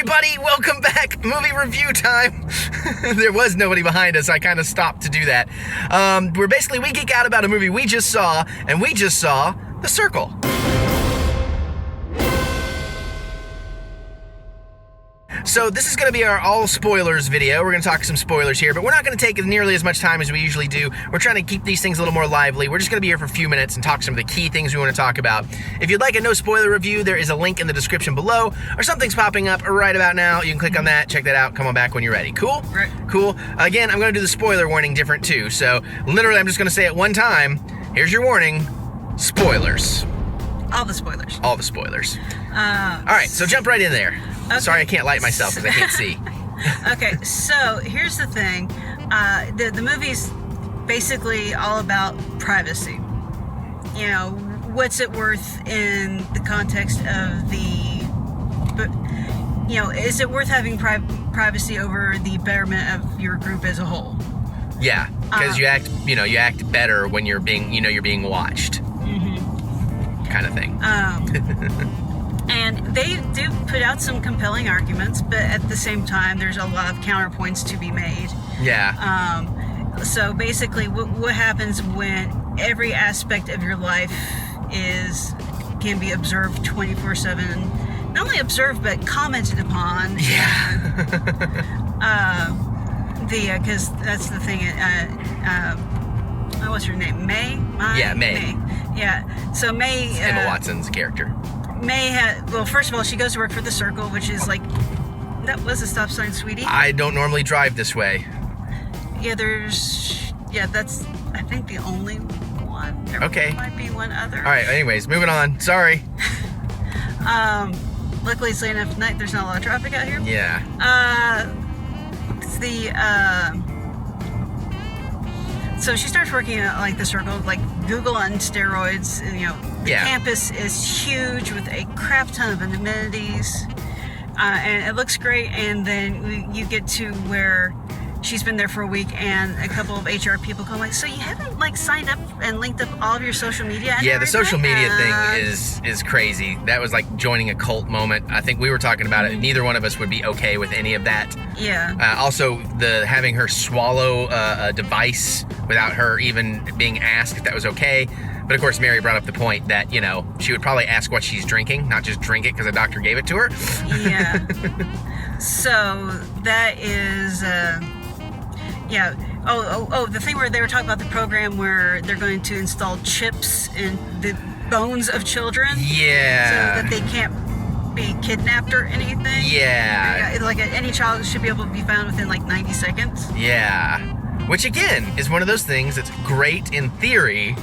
everybody, welcome back. Movie review time. There was nobody behind us. I kind of stopped to do that. We geek out about a movie we just saw, and we just saw The Circle. So this is going to be our all spoilers video. We're going to talk some spoilers here, but we're not going to take nearly as much time as we usually do. We're trying to keep these things a little more lively. We're just going to be here for a few minutes and talk some of the key things we want to talk about. If you'd like a no spoiler review, there is a link in the description below, or something's popping up right about now. You can click on that, check that out, come on back when you're ready. Cool? Right. Cool. Again, I'm going to do the spoiler warning different too. So literally, I'm just going to say it one time. Here's your warning. Spoilers. All the spoilers. All the spoilers. All right, so jump right in there. Okay. Sorry, I can't light myself because I can't see. Okay, so here's the thing. The movie's basically all about privacy. You know, what's it worth in the context of is it worth having privacy over the betterment of your group as a whole? Yeah, because you act better when you're being watched. Mm-hmm. Kind of thing. And they do put out some compelling arguments, but at the same time, there's a lot of counterpoints to be made. Yeah. So basically, what happens when every aspect of your life can be observed 24/7? Not only observed, but commented upon. Yeah. Because that's the thing. What's her name? May. May. Yeah. So May. Emma Watson's character. May first of all, she goes to work for The Circle, which is like, that was a stop sign, sweetie. I don't normally drive this way. Yeah, that's, I think, the only one. There might be one other. All right, anyways, moving on. Sorry. Luckily, it's late enough at night. There's not a lot of traffic out here. Yeah. So she starts working at like The Circle, like Google on steroids. And, the campus is huge with a crap ton of amenities, and it looks great. And then you get to where she's been there for a week, and a couple of HR people come like, "So you haven't like signed up and linked up all of your social media?" And the social media thing is crazy. That was like joining a cult moment. I think we were talking about it. Neither one of us would be okay with any of that. Yeah. Also, having her swallow a device without her even being asked if that was okay. But of course, Mary brought up the point that, she would probably ask what she's drinking, not just drink it because a doctor gave it to her. Yeah. So that is, yeah. Oh, the thing where they were talking about the program where they're going to install chips in the bones of children. Yeah. So that they can't be kidnapped or anything. Yeah. Like any child should be able to be found within like 90 seconds. Yeah. Which again is one of those things that's great in theory,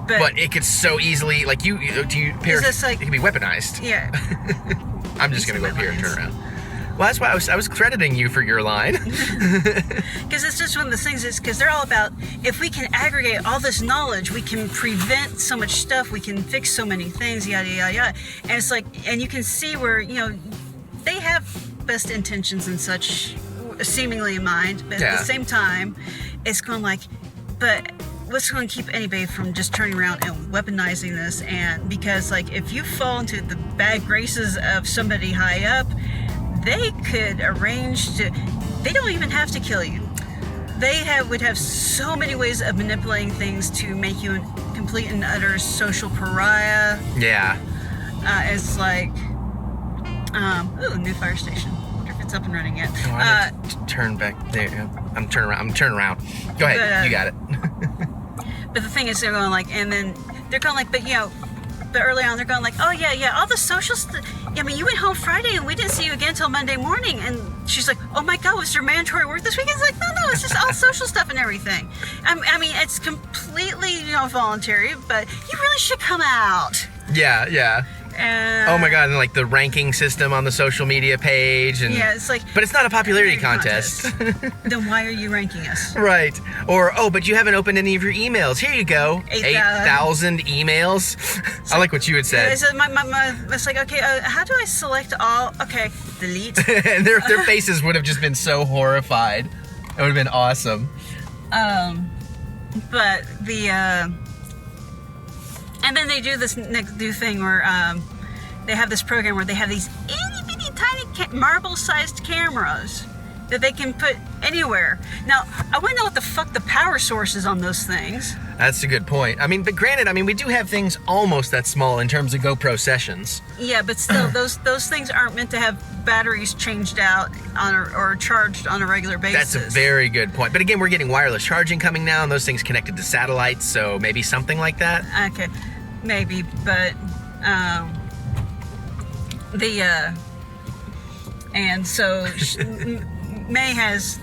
but it could so easily, like it can be weaponized. Yeah. I'm just gonna go up here and turn around. Well, that's why I was crediting you for your line. Because it's just one of the things. Is because they're all about, if we can aggregate all this knowledge, we can prevent so much stuff, we can fix so many things, yada yada yada. And it's like, and you can see where they have best intentions and such, seemingly in mind, but at the same time, it's going like, but what's going to keep anybody from just turning around and weaponizing this? And because like, if you fall into the bad graces of somebody high up, they could arrange to, they don't even have to kill you. They would have so many ways of manipulating things to make you a complete and utter social pariah. Yeah. It's like, new fire station. It's up and running yet. Turn back there. I'm turning around. Go ahead. You got it. But the thing is, they're going like, and then they're going like, but early on they're going like, oh yeah, all the social stuff. I mean, you went home Friday and we didn't see you again until Monday morning. And she's like, oh my God, was there mandatory work this week? It's like, no, it's just all social stuff and everything. I mean, it's completely voluntary, but you really should come out. Yeah. Oh my God, and like the ranking system on the social media page, and it's like, but it's not a popularity contest. Then why are you ranking us? Right. Or but you haven't opened any of your emails. Here you go. 8,000 emails. I like what you had said. It's like, okay, how do I select all? Okay, delete. And their faces would have just been so horrified. It would have been awesome. But and then they do this next new thing where they have this program where they have these itty bitty tiny marble-sized cameras that they can put anywhere. Now, I want to know what the fuck the power source is on those things. That's a good point. I mean, but granted, I mean, we do have things almost that small in terms of GoPro sessions. Yeah, but still, those things aren't meant to have batteries changed out or charged on a regular basis. That's a very good point. But again, we're getting wireless charging coming now, and those things connected to satellites, so maybe something like that. Okay, maybe, but and so May has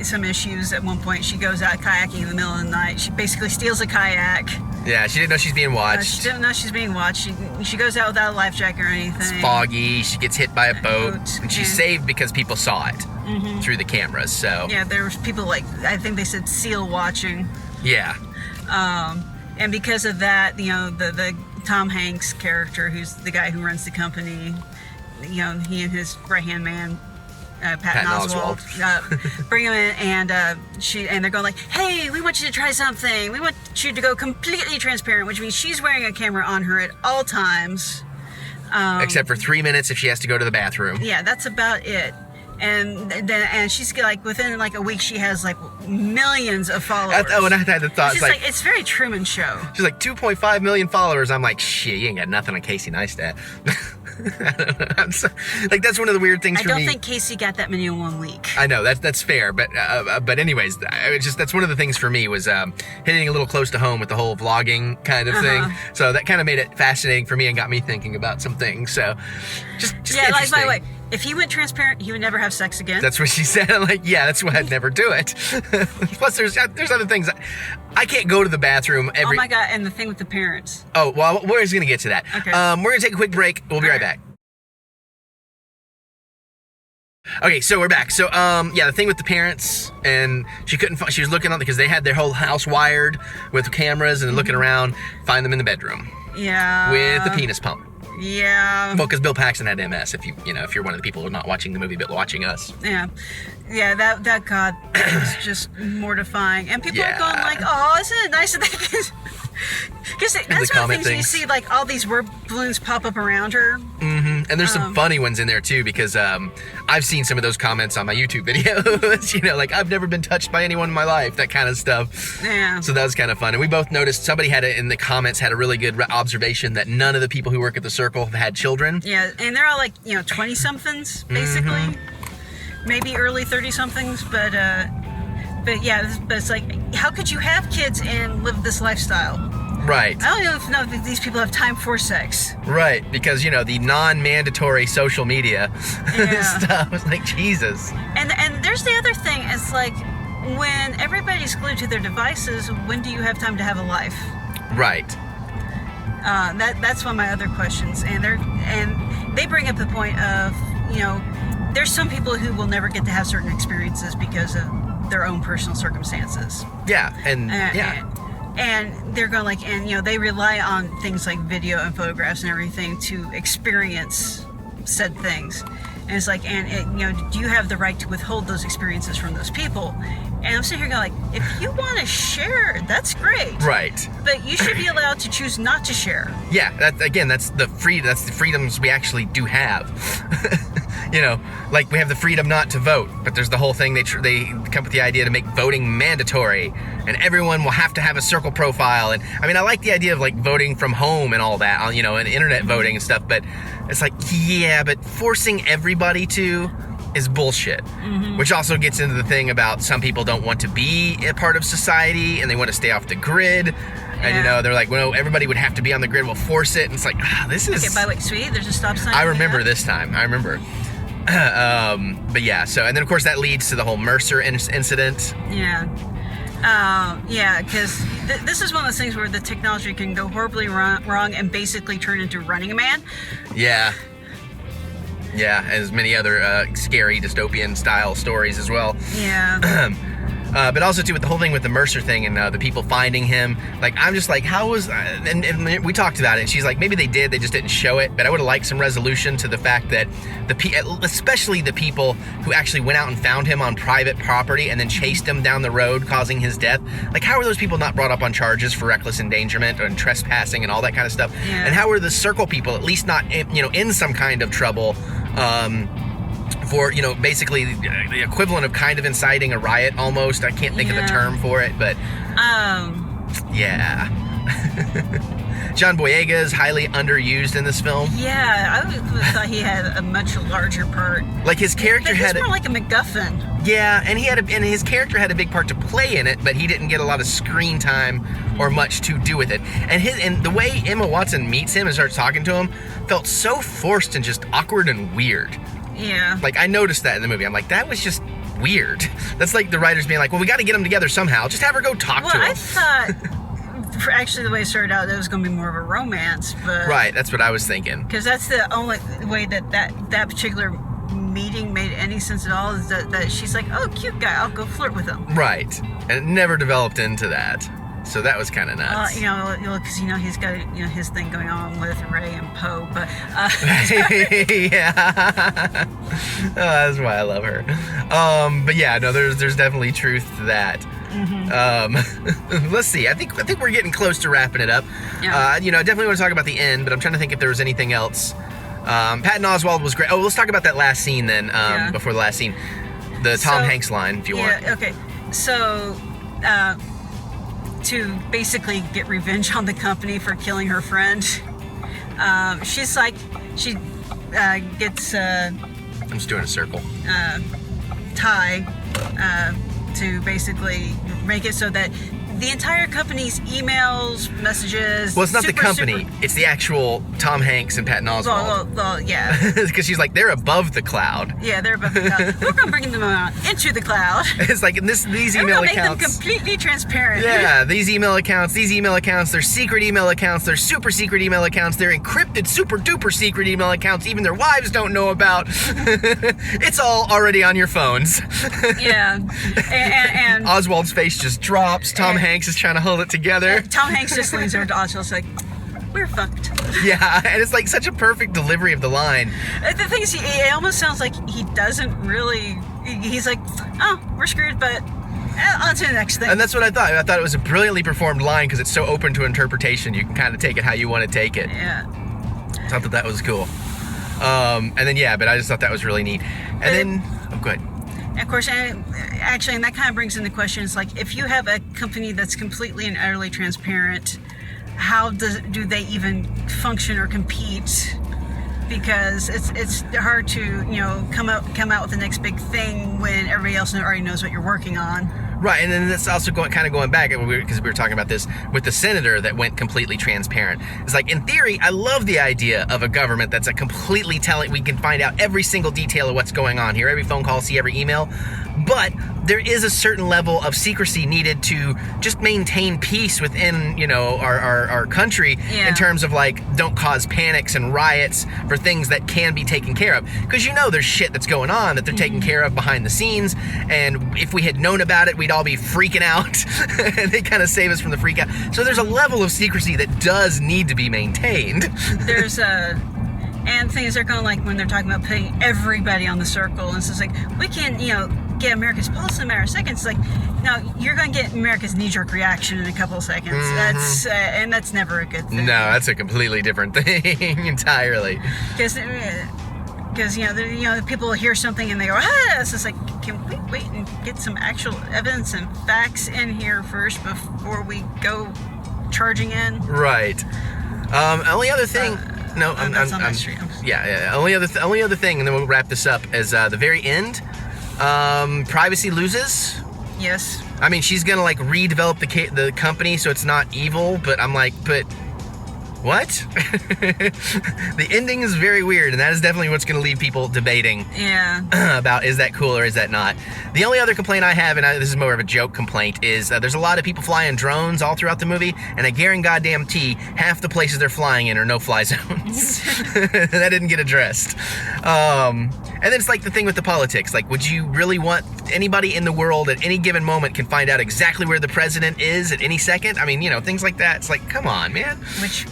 some issues. At one point, she goes out kayaking in the middle of the night. She basically steals a kayak. Yeah, she didn't know she's being watched. She didn't know she's being watched. She goes out without a life jacket or anything. It's foggy. She gets hit by a boat, and she's saved because people saw it through the cameras. So yeah, there was people like, I think they said seal watching. Yeah. And because of that, you know, the Tom Hanks character, who's the guy who runs the company, you know, he and his right-hand man, Patton Oswalt, bring him in, and they're going like, hey, we want you to try something. We want you to go completely transparent, which means she's wearing a camera on her at all times. Except for 3 minutes if she has to go to the bathroom. Yeah, that's about it. And she's like, within like a week, she has like millions of followers. And I had the thought, it's like it's very Truman Show. She's like 2.5 million followers. I'm like, shit, you ain't got nothing on Casey Neistat. I don't know. Like, that's one of the weird things for me. I don't think Casey got that many in 1 week. I know that's fair, but anyways, that's one of the things for me was hitting a little close to home with the whole vlogging kind of thing. So that kind of made it fascinating for me and got me thinking about some things. So just yeah, like, by the way, if he went transparent, he would never have sex again. That's what she said. I'm like, yeah, that's why I'd never do it. Plus, there's other things. I can't go to the bathroom every... Oh my God, and the thing with the parents. Oh, well, we're just going to get to that. Okay. We're going to take a quick break. We'll be right back. Okay, so we're back. So, yeah, the thing with the parents, and she was looking on, because they had their whole house wired with cameras and looking around, find them in the bedroom. Yeah. With the penis pump. Yeah. Well, because Bill Paxton had MS. If you're one of the people who are not watching the movie but watching us. Yeah, yeah. That God was just mortifying, and people are going like, "Oh, isn't it nice that they can?" Because that's one of the things you see, like all these word balloons pop up around her. And there's some funny ones in there too, because I've seen some of those comments on my YouTube videos. You know, like, I've never been touched by anyone in my life, that kind of stuff. Yeah. So that was kind of fun. And we both noticed somebody in the comments had a really good observation that none of the people who work at the Circle have had children. Yeah, and they're all like, 20-somethings basically, maybe early 30-somethings, but yeah, but it's like, how could you have kids and live this lifestyle? Right. I don't know if these people have time for sex. Right, because, the non-mandatory social media stuff. It's like, Jesus. And there's the other thing. It's like, when everybody's glued to their devices, when do you have time to have a life? Right. That's one of my other questions. And they bring up the point of, there's some people who will never get to have certain experiences because of their own personal circumstances. Yeah, and they're going like, they rely on things like video and photographs and everything to experience said things. And it's like, do you have the right to withhold those experiences from those people? And I'm sitting here going like, if you want to share, that's great. Right. But you should be allowed to choose not to share. Yeah, that's the freedoms we actually do have. Like, we have the freedom not to vote, but there's the whole thing, they come up with the idea to make voting mandatory, and everyone will have to have a Circle profile. And I mean, I like the idea of like voting from home and all that, and internet voting and stuff, but it's like, yeah, but forcing everybody to is bullshit. Which also gets into the thing about some people don't want to be a part of society and they want to stay off the grid. And they're like, well, everybody would have to be on the grid, we'll force it. And it's like, this is... Okay, by the way, sweet, there's a stop sign. I remember this time. I remember. But yeah, so, and then of course that leads to the whole Mercer incident. Yeah. Yeah, because this is one of those things where the technology can go horribly wrong and basically turn into Running Man. Yeah. Yeah, as many other scary dystopian style stories as well. Yeah. But also too with the whole thing with the Mercer thing and the people finding him, like, I'm just like, how was, and we talked about it, and she's like, maybe they just didn't show it, but I would have liked some resolution to the fact that especially the people who actually went out and found him on private property and then chased him down the road, causing his death. Like, how were those people not brought up on charges for reckless endangerment and trespassing and all that kind of stuff? Yeah. And how were the Circle people at least not, in some kind of trouble For, you know, basically the equivalent of kind of inciting a riot almost. I can't think of the term for it, but yeah. John Boyega is highly underused in this film. Yeah, I thought he had a much larger part. Like his character had more like a MacGuffin. Yeah, and and his character had a big part to play in it, but he didn't get a lot of screen time or much to do with it. And the way Emma Watson meets him and starts talking to him felt so forced and just awkward and weird. Yeah. Like, I noticed that in the movie. I'm like, that was just weird. That's like the writers being like, well, we got to get them together somehow. Just have her go talk to him. I thought, actually, the way it started out, it was going to be more of a romance. But right, that's what I was thinking. Because that's the only way that particular meeting made any sense at all, is that she's like, oh, cute guy, I'll go flirt with him. Right. And it never developed into that. So that was kind of nuts. Because he's got his thing going on with Ray and Poe, but yeah, that's why I love her. But yeah, no, there's definitely truth to that. Mm-hmm. Let's see. I think we're getting close to wrapping it up. Yeah. I definitely want to talk about the end, but I'm trying to think if there was anything else. Patton Oswalt was great. Oh, let's talk about that last scene then. Before the last scene, the Tom Hanks line, if you want. Yeah. Okay. So. To basically get revenge on the company for killing her friend. She gets I'm just doing a circle. Ty to basically make it so that the entire company's emails, messages. Well, it's not the company. It's the actual Tom Hanks and Patton Oswalt. Well, yeah. Because she's like, they're above the cloud. Yeah, they're above the cloud. We're going to bring them out into the cloud. It's like these email accounts. Make them completely transparent. Yeah, these email accounts, they're secret email accounts, they're super secret email accounts, they're encrypted, super duper secret email accounts even their wives don't know about. It's all already on your phones. Yeah. And Oswald's face just drops. Tom Hanks is trying to hold it together. Tom Hanks just leans over to Oswald like, we're fucked. Yeah, and it's like such a perfect delivery of the line. The thing is, it almost sounds like he doesn't really. He's like, oh, we're screwed, but on to the next thing. And that's what I thought. I thought it was a brilliantly performed line because it's so open to interpretation. You can kind of take it how you want to take it. Yeah. I thought that was cool. And then, but I just thought that was really neat. And then, good. Of course, and that kind of brings into questions like, if you have a company that's completely and utterly transparent, how do they even function or compete? Because it's hard to come out with the next big thing when everybody else already knows what you're working on. Right, and then that's also going back, because we were talking about this with the senator that went completely transparent. It's like, in theory, I love the idea of a government that's completely telling, we can find out every single detail of what's going on here, every phone call, see every email, but there is a certain level of secrecy needed to just maintain peace within, our country in terms of, don't cause panics and riots for things that can be taken care of. Because there's shit that's going on that they're taking care of behind the scenes, and if we had known about it, we'd all be freaking out, and they kind of save us from the freak out. So there's a level of secrecy that does need to be maintained. There's and things are going when they're talking about putting everybody on the circle, and it's just like, we can, get America's pulse in a matter of seconds. Like, no, you're going to get America's knee-jerk reaction in a couple of seconds. Mm-hmm. That's never a good thing. No, that's a completely different thing entirely. Because the people hear something and they go, it's just like, can we wait and get some actual evidence and facts in here first before we go charging in? Right. Only other thing. No, on that street. Yeah. Only other thing, and then we'll wrap this up. Is the very end. Privacy loses. Yes. I mean, she's gonna redevelop the company so it's not evil, but I'm like, but what? The ending is very weird, and that is definitely what's gonna leave people debating. Yeah. About is that cool or is that not? The only other complaint I have, and this is more of a joke complaint, is there's a lot of people flying drones all throughout the movie, and I guarantee half the places they're flying in are no-fly zones. That didn't get addressed. And then it's the thing with the politics. Would you really want anybody in the world at any given moment can find out exactly where the president is at any second? I mean, things like that. It's like, come on, man. Which,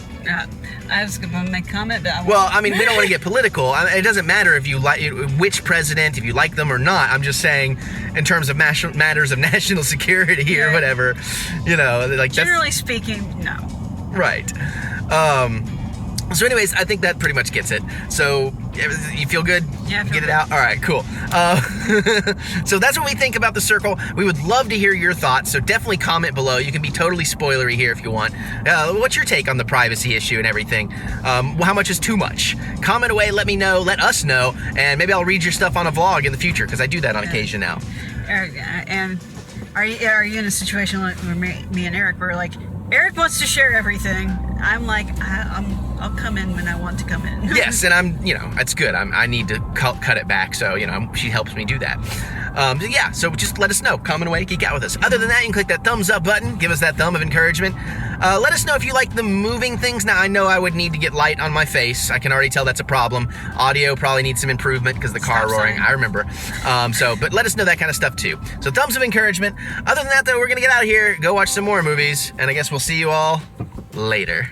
I was going to make a comment, but we don't want to get political. It doesn't matter if you like which president, if you like them or not. I'm just saying, in terms of matters of national security or whatever, generally speaking, no. Right. So anyways, I think that pretty much gets it. So you feel good? Yeah, I feel Get it good. out? All right, cool. So that's what we think about the circle. We would love to hear your thoughts, so definitely comment below. You can be totally spoilery here if you want. What's your take on the privacy issue and everything? How much is too much? Comment away, let me know, let us know, and maybe I'll read your stuff on a vlog in the future, because I do that on occasion now. Eric, and are you in a situation like where me and Eric were like, Eric wants to share everything. I'm like, I'll come in when I want to come in. Yes, and I'm, it's good. I need to cut it back, so, she helps me do that. Yeah, so just let us know. Comment away, geek out with us. Other than that, you can click that thumbs up button. Give us that thumb of encouragement. Let us know if you like the moving things. Now, I know I would need to get light on my face. I can already tell that's a problem. Audio probably needs some improvement because the car roaring. I remember. But let us know that kind of stuff too. So thumbs of encouragement. Other than that, though, we're going to get out of here, go watch some more movies, and I guess we'll see you all later.